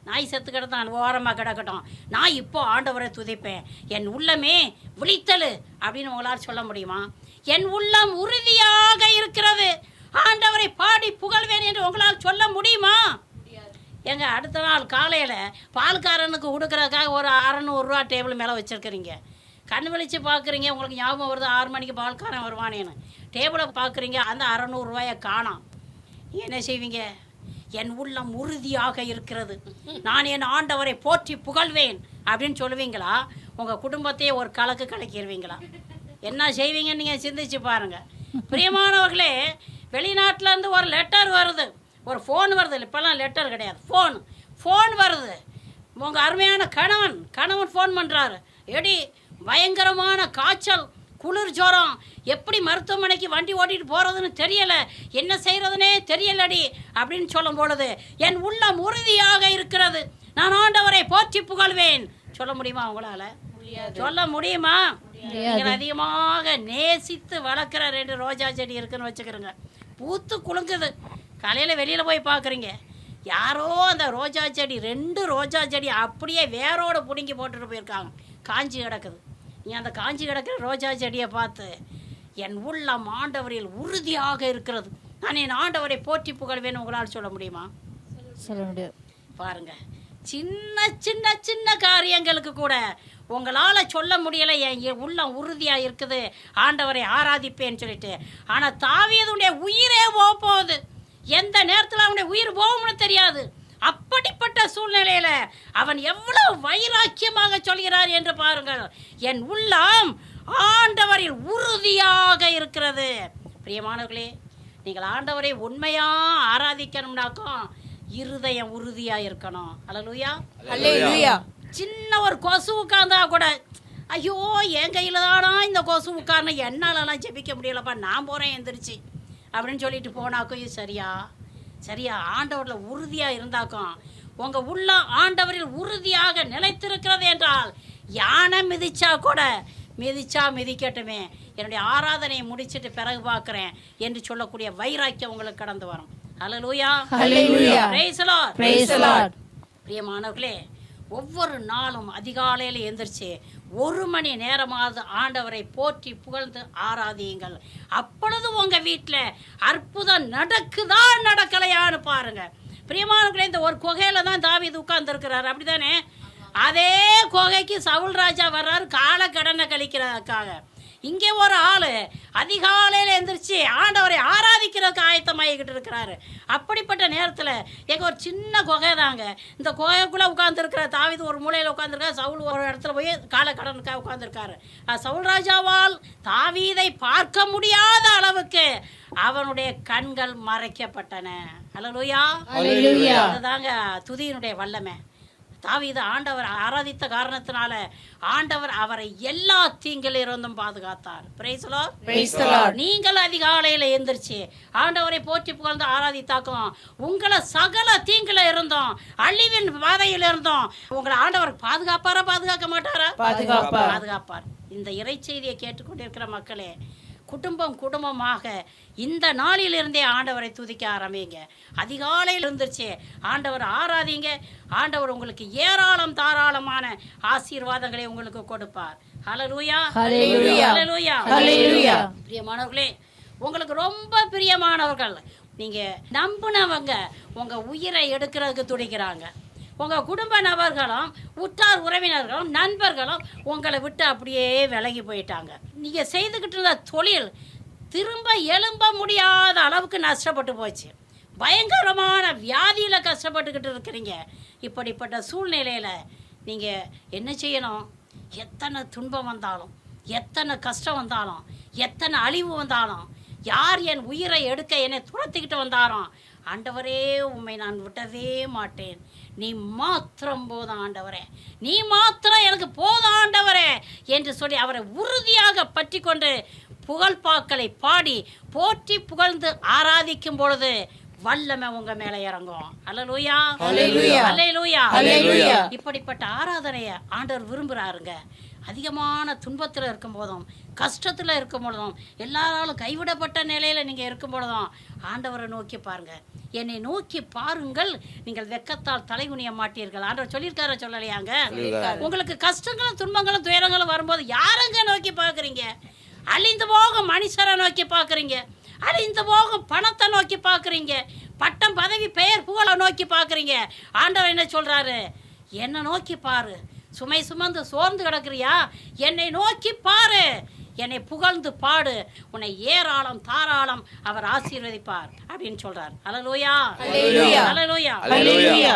நாய் செத்து கிடத்தான் ஓரமாக கிடக்கட்டும், நான் இப்போ ஆண்டவரை துதிப்பேன், என் உள்ளமே விழித்தலு அப்படின்னு உங்களால் சொல்ல முடியுமா? என் உள்ளம் உறுதியாக இருக்கிறது, ஆண்டவரை பாடி புகழ்வேன் என்று உங்களால் சொல்ல முடியுமா? எங்க அடுத்த நாள் காலையில் பால்காரனுக்கு கொடுக்குறதுக்காக ஒரு 600 ரூபா டேபிள் மேலே வச்சுருக்கிறீங்க. கண் விழிச்சு பார்க்குறீங்க, உங்களுக்கு ஞாபகம் வருது 6 மணிக்கு பால்காரன் வருவானேன்னு. டேபிளை பார்க்குறீங்க, அந்த 600 ரூபாயை காணோம். என்ன செய்வீங்க? என் உள்ளம் உறுதியாக இருக்கிறது, நான் என் ஆண்டவரை போற்றி புகழ்வேன் அப்படின்னு சொல்லுவீங்களா? உங்கள் குடும்பத்தையே ஒரு கலக்கு கலக்கிடுவீங்களா? என்ன செய்வீங்கன்னு நீங்கள் சிந்திச்சு பாருங்கள். பிரியமானவர்களே, வெளிநாட்டிலேருந்து ஒரு லெட்டர் வருது, ஒரு ஃபோன் வருது. இப்போல்லாம் லெட்டர் கிடையாது, ஃபோன் வருது. உங்கள் அருமையான கணவன் ஃபோன் பண்ணுறாரு, எடி பயங்கரமான காய்ச்சல், குளிர் ஜுரம், எப்படி மருத்துவமனைக்கு வண்டி ஓட்டிகிட்டு போகிறதுன்னு தெரியலை, என்ன செய்கிறதுனே தெரியலடி அப்படின்னு சொல்லும் பொழுது, என் உள்ளம் உறுதியாக இருக்கிறது, நான் ஆண்டவரை போற்றி புகழ்வேன். சொல்ல முடியுமா உங்களால்? சொல்ல முடியுமா? நீங்கள் அதிகமாக நேசித்து வளர்க்குற 2 ரோஜா செடி இருக்குன்னு வச்சுக்கிறோங்க, பூத்து குலுங்குது. காலையில் வெளியில் போய் பார்க்குறீங்க, யாரோ அந்த ரோஜா செடி 2 ரோஜா செடி அப்படியே வேரோடு பிடுங்கி போட்டுட்டு போயிருக்காங்க, காஞ்சி கிடக்குது. நீ அந்த காஞ்சி கிடக்கிற ரோஜா செடியை பார்த்து, என் உள்ளம் ஆண்டவரில் உறுதியாக இருக்கிறது, நான் என் ஆண்டவரை போற்றி புகழ்வேன்னு உங்களால் சொல்ல முடியுமா? சொல்ல முடியாது. பாருங்க, சின்ன சின்ன சின்ன காரியங்களுக்கு கூட உங்களால் சொல்ல முடியலை, என் உள்ளம் உறுதியாக இருக்குது, ஆண்டவரை ஆராதிப்பேன்னு சொல்லிட்டு. ஆனால் தாவீதுடைய உயிரே போகுது, எந்த நேரத்தில் அவனுடைய உயிர் போகும்னு தெரியாது. அப்படிப்பட்ட சூழ்நிலையில அவன் எவ்வளவு வைராக்கியமாக சொல்கிறார் என்று பாருங்கள், என் உள்ளம் ஆண்டவரில் உறுதியாக இருக்கிறது. பிரியமானவர்களே, நீங்கள் ஆண்டவரை உண்மையா ஆராதிக்கணும்னாக்கும் இருதயம் உறுதியா இருக்கணும். ஹல்லேலூயா, ஹல்லேலூயா. சின்ன ஒரு கொசு உட்கார்ந்தா கூட, ஐயோ என் கையில் தானா இந்த கொசு உட்கார்ந்து, என்னாலலாம் ஜெபிக்க முடியலப்பா, நான் போகிறேன் எந்திரிச்சு அப்படின்னு சொல்லிட்டு போனாக்கும் இது சரியா? ஆண்டவரில் உறுதியாக இருந்தாக்கும், உங்கள் உள்ள ஆண்டவரில் உறுதியாக நிலைத்திருக்கிறது என்றால், யானை மிதிச்சா கூட மிதிக்கட்டுமே, என்னுடைய ஆராதனையை முடிச்சுட்டு பிறகு பார்க்குறேன் என்று சொல்லக்கூடிய வைராக்கியம் உங்களுக்கு கடந்து வரும். ஹல்லேலூயா, ஹல்லேலூயா, praise the Lord, praise the Lord. பிரியமானவர்களே, ஒவ்வொரு நாளும் அதிகாலையில் எந்திரிச்சு 1 மணி நேரமாவது ஆண்டவரை போற்றி புகழ்ந்து ஆராதியுங்கள். அப்பொழுது உங்கள் வீட்டில் அற்புதம் நடக்குதா நடக்கலையான்னு பாருங்க. பிரியமானவர்களே, இந்த ஒரு குகையில தான் தாவீது உட்கார்ந்துருக்கிறார், அப்படித்தானே? அதே குகைக்கு சவுல் ராஜா வர்றாரு காலக்கடனை கழிக்கிறதுக்காக. இங்கே ஒரு ஆள் அதிகாலையில் எந்திரிச்சு ஆண்டவரை ஆராதிக்கிறதுக்கு ஆயத்தமாகிக்கிட்டு இருக்கிறாரு. அப்படிப்பட்ட நேரத்தில் எங்கள் ஒரு சின்ன குகை தாங்க, இந்த குகைக்குள்ளே உட்காந்துருக்கிற தாவீது ஒரு மூலையில் உட்காந்துருக்காரு, சவுல் ஒரு இடத்துல போய் காலக்கடனுக்காக உட்காந்துருக்காரு. சவுல் ராஜாவால் தாவீதை பார்க்க முடியாத அளவுக்கு அவனுடைய கண்கள் மறைக்கப்பட்டன. ஹல்லேலூயா, ஹல்லேலூயா. அதுதாங்க துதியினுடைய வல்லமை. தாவீது ஆண்டவர் ஆராதித்த காரணத்தினால ஆண்டவர் அவரை எல்லா தீங்கிலிருந்தும் பாதுகாத்தார். Praise the Lord. Praise the Lord. நீங்கள் அதிகாலையில் எந்திரிச்சு ஆண்டவரை போற்றி புகழ்ந்து ஆராதித்தாக்கும் உங்களை சகல தீங்குல இருந்தோம், அழிவின் பாதையில் இருந்தோம், உங்களை ஆண்டவர் பாதுகாப்பாரா பாதுகாக்க மாட்டாரா? பாதுகாப்பார். இந்த இறை செய்தியை கேட்டுக்கொண்டிருக்கிற மக்களே, குடும்பமாக இந்த நாளிலிருந்தே ஆண்டவரை துதிக்க ஆரம்பிங்க. அதிகாலையில் இருந்துருச்சு ஆண்டவர் ஆராதிங்க. ஆண்டவர் உங்களுக்கு ஏராளம் தாராளமான ஆசீர்வாதங்களை உங்களுக்கு கொடுப்பார். ஹல்லேலூயா, ஹல்லேலூயா, ஹல்லேலூயா, ஹல்லேலூயா. பிரியமானவர்களே, உங்களுக்கு ரொம்ப பிரியமானவர்கள், நீங்க நம்பினவங்க உங்க உயிரை எடுக்கிறதுக்கு துடிக்கிறாங்க. உங்கள் குடும்ப நபர்களும் உற்றார் உறவினர்களும் நண்பர்களும் உங்களை விட்டு அப்படியே விலகி போயிட்டாங்க. நீங்கள் செய்துக்கிட்டு இருந்த தொழில் திரும்ப எழும்ப முடியாத அளவுக்கு நஷ்டப்பட்டு போச்சு. பயங்கரமான வியாதியில் கஷ்டப்பட்டுக்கிட்டு இருக்கிறீங்க. இப்படிப்பட்ட சூழ்நிலையில் நீங்கள் என்ன செய்யணும்? எத்தனை துன்பம் வந்தாலும், எத்தனை கஷ்டம் வந்தாலும், எத்தனை அழிவு வந்தாலும், யார் என் உயிரை எடுக்க என்னை துரத்திக்கிட்டு வந்தாரோ, ஆண்டவரே உம்மை நான் விட்டவே மாட்டேன், நீ மாத்திரம் போதும் ஆண்டவரே, நீ மாத்திரம் எனக்கு போதும் ஆண்டவரே என்று சொல்லி அவரை உறுதியாக பற்றி கொண்டு புகழ்பாக்களை பாடி போற்றி புகழ்ந்து ஆராதிக்கும் பொழுது வல்லமை உங்க மேல இறங்கும். அல்லேலூயா, அல்லேலூயா, அல்லேலூயா, அல்லேலூயா. இப்படிப்பட்ட ஆராதனையை ஆண்டவர் விரும்புகிறாருங்க. அதிகமான துன்பத்தில் இருக்கும் போதும், கஷ்டத்தில் இருக்கும் பொழுதும், எல்லாராலும் கைவிடப்பட்ட நிலையில் நீங்கள் இருக்கும் பொழுதும் ஆண்டவரை நோக்கி பாருங்க. என்னை நோக்கி பாருங்கள், நீங்கள் வெக்கத்தால் தலைகுனிய மாட்டீர்கள். ஆண்டவர் சொல்லியிருக்கார சொல்லலையாங்க? உங்களுக்கு கஷ்டங்களும் துன்பங்களும் துயரங்களும் வரும்போது யாருங்க நோக்கி பார்க்குறீங்க? அழிந்து போகும் மனுஷரை நோக்கி பார்க்குறீங்க, அழிந்து போகும் பணத்தை நோக்கி பார்க்குறீங்க, பட்டம் பதவி பெயர் புகழை நோக்கி பார்க்குறீங்க. ஆண்டவர் என்ன சொல்கிறாரு? என்னை நோக்கி பாரு. சுமை சுமந்து சோர்ந்து கிடக்குறியா? என்னை நோக்கி பாரு, என்னை புகழ்ந்து பாடு, உன்னை ஏராளம் தாராளம் அவர் ஆசீர்வதிப்பார் அப்படின்னு சொல்றார். அல்லேலூயா, அல்லேலூயா, அல்லேலூயா, அல்லேலூயா.